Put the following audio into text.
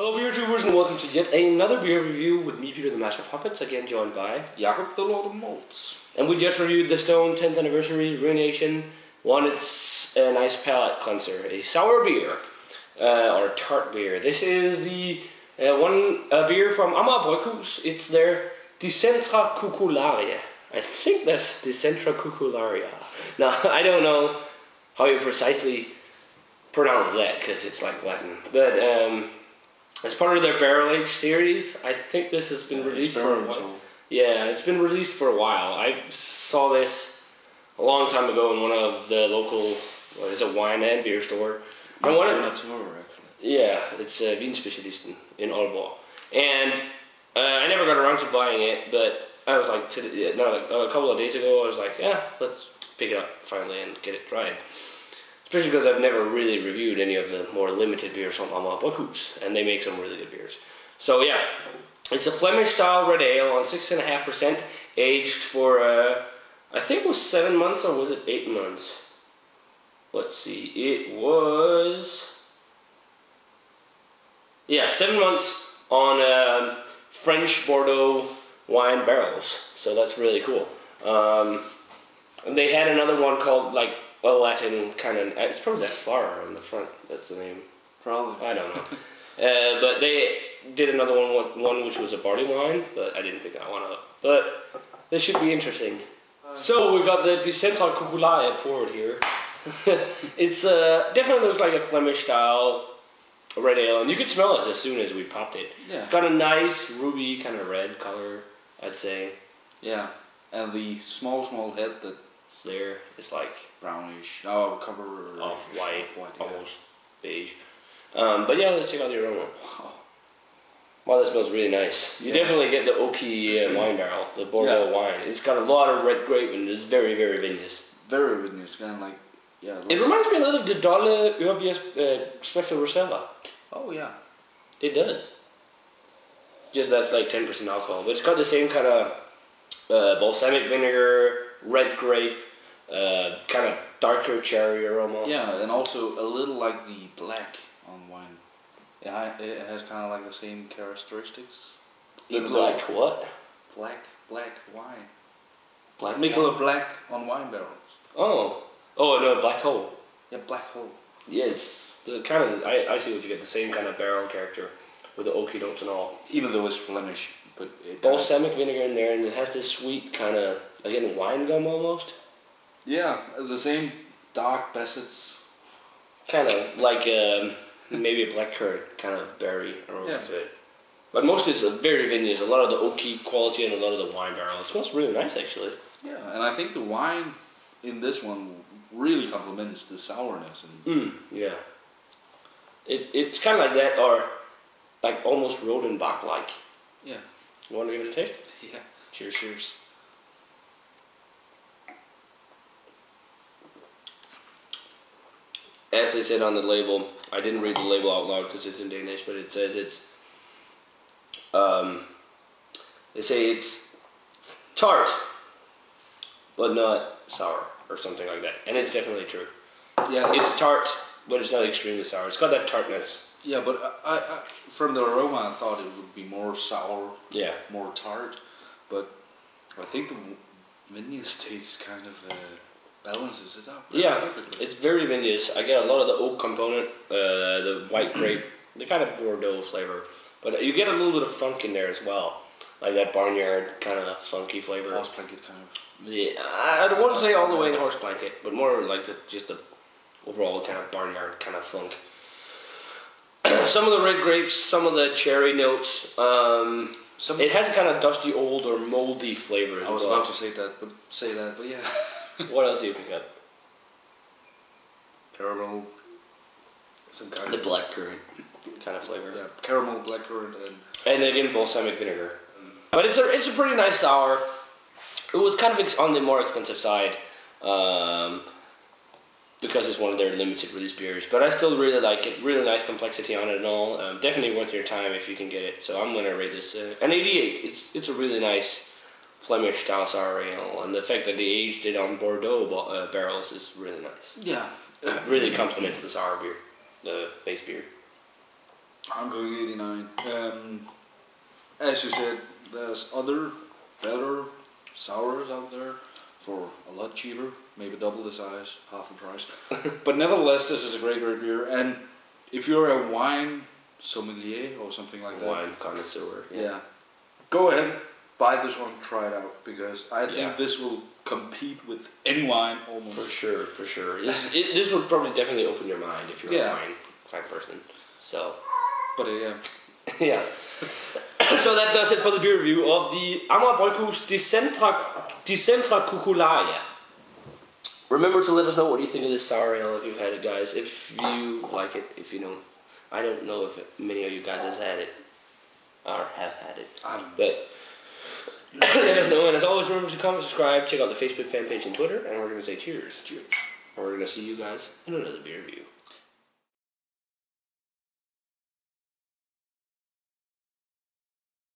Hello beer tubers and welcome to yet another beer review with me, Peter the Master of Puppets, again joined by Jakob the Lord of Malts. And we just reviewed the Stone 10th Anniversary Ruination. It's a nice palate cleanser, a sour beer, or tart beer. This is the beer from Amager Bryghus. It's their Dicentra Cucullaria. I think that's Dicentra Cucullaria. Now, I don't know how you precisely pronounce that because it's like Latin, but as part of their barrel age series, I think this has been released for a while. Yeah, it's been released for a while. I saw this a long time ago in one of the local, wine and beer store. And yeah, it's Vinspecialisten in Aalborg. And I never got around to buying it, but I was like, a couple of days ago, I was like, yeah, let's pick it up finally and get it tried. Especially because I've never really reviewed any of the more limited beers from Amager Bryghus, and they make some really good beers. So yeah, it's a Flemish style red ale on 6.5%, aged for I think it was 7 months, or was it 8 months? Let's see, it was 7 months on French Bordeaux wine barrels. So that's really cool. And they had another one called like a Latin kind of, it's probably that flower on the front, that's the name. Probably. I don't know. But they did another one which was a barley wine, but I didn't pick that one up. But this should be interesting. So we got the Dicentra Cucullaria poured here. It's definitely looks like a Flemish style red ale, and you could smell it as soon as we popped it. Yeah. It's got a nice ruby kind of red color, I'd say. Yeah, and the small head that's there is like brownish, cover off white, almost beige. But yeah, let's check out the aroma. Wow, that smells really nice. You definitely get the oaky wine barrel, the Bordeaux wine. It's got a lot of red grape and it's very, very vinous. Very vinous, kind of like, yeah. It reminds me a little of the Dolle Urbias Special Reserva. Oh yeah. It does. Just that's like 10% alcohol, but it's got the same kind of balsamic vinegar, red grape, kind of darker cherry aroma. Yeah, and also a little like the black on wine. Yeah, it has kind of like the same characteristics. The black what? Black wine. Black Mikkeller black on wine barrels. Oh no, black hole. Yeah, black hole. Yeah, it's the kind of, I see what you get, the same kind of barrel character with the oaky notes and all. Even though it's Flemish, but it balsamic vinegar in there, and it has this sweet kind of, again, wine gum almost. Yeah, the same dark bassets. Kind of like maybe a blackcurrant kind of berry aroma to it. But mostly it's very vinous, a lot of the oaky quality and a lot of the wine barrel. It smells really nice actually. Yeah, and I think the wine in this one really complements the sourness. Yeah. It's kind of like that, or like almost Rodenbach-like. Yeah. You want to give it a taste? Yeah. Cheers. As they said on the label, I didn't read the label out loud because it's in Danish, but it says it's, they say it's tart, but not sour, or something like that. And it's definitely true. Yeah. It's tart, but it's not extremely sour. It's got that tartness. Yeah, but I from the aroma, I thought it would be more sour, more tart, but I think the vinous taste kind of balances it out perfectly. It's very vinous. I get a lot of the oak component, the white grape, the kind of Bordeaux flavor, but you get a little bit of funk in there as well, like that barnyard kind of funky flavor. Horse blanket kind of. Yeah, I don't want to say all the way in horse blanket, but more like just the overall kind of barnyard kind of funk. Some of the red grapes, some of the cherry notes. It has a kind of dusty old or moldy flavor as well. I was about to say that, but yeah. What else do you pick up? Caramel. Some kind of the blackcurrant kind of flavor. Yeah, caramel, blackcurrant, and again balsamic vinegar. But it's a pretty nice sour. It was kind of on the more expensive side. Because it's one of their limited release beers, but I still really like it. Really nice complexity on it and all. Definitely worth your time if you can get it. So I'm gonna rate this an 88. It's a really nice Flemish style sour ale, and the fact that they aged it on Bordeaux barrels is really nice. Yeah, it really complements the sour beer, the base beer. I'm going 89. As you said, there's other better sours out there for a lot cheaper, maybe double the size, half the price. But nevertheless, this is a great beer. And if you're a wine sommelier or something like that, wine connoisseur, yeah, go ahead, buy this one, try it out, because I think this will compete with any wine almost. For sure. This would probably definitely open your mind if you're a wine kind of person. So, but yeah. So that does it for the beer review of the Amager Dicentra Cucullaria. Remember to let us know what you think of this sour ale if you've had it, guys. If you like it, if you don't. I don't know if many of you guys has had it or have had it. But let us know. And as always, remember to comment, subscribe, check out the Facebook fan page and Twitter. And we're going to say cheers. Cheers. And we're going to see you guys in another beer review.